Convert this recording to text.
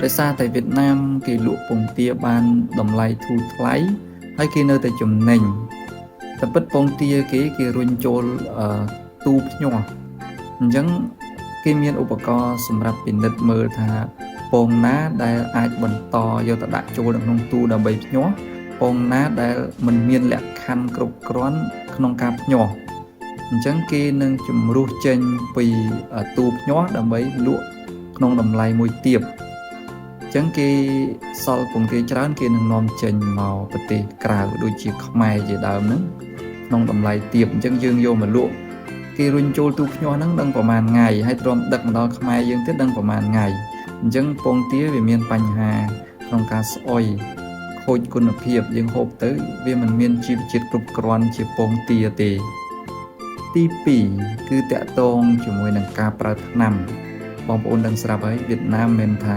ដោយសារតែវៀតណាមគេលក់ពងទាបានតម្លៃធូរថ្លៃហើយគេនៅតែចំណេញតែពិតពងទាគេរុញចូលទូភ្ញាស់អញ្ចឹងគេមានឧបករណ៍សម្រាប់ពិនិត្យមើលថាពងណាដែលអាចបន្តយកទៅដាក់ចូលក្នុងទូដើម្បីភ្ញាស់ពងណាដែលមិនមានលក្ខខណ្ឌគ្រប់គ្រាន់ក្នុងការភ្ញាស់អញ្ចឹងគេនឹងជំរុះចេញពីទូភ្ញាស់ដើម្បីលក់ក្នុងតម្លៃមួយទាបអញ្ចឹងគេសល់ពងទាច្រើនគេនឹងនាំចេញមកប្រទេសក្រៅដូចជាខ្មែរជាដើមហ្នឹងក្នុងតម្លៃទាបអញ្ចឹងយើងយកមកលក់គេរុញចូលទូភ្ញាស់ហ្នឹងដឹងប្រហែលថ្ងៃហើយទ្រាំដឹកមកដល់ខ្មែរយើងទៀតដឹងប្រហែលថ្ងៃអញ្ចឹងពងទាវាមានបញ្ហាក្នុងការស្អុយខូចគុណភាពយើងហូបទៅវាមិនមានជីវជាតិគ្រប់គ្រាន់ជាពងទាទេទី2គឺតាក់ទងជាមួយនឹងការប្រើថ្នាំបងប្អូនដឹងស្រាប់ហើយវៀតណាមមិនថា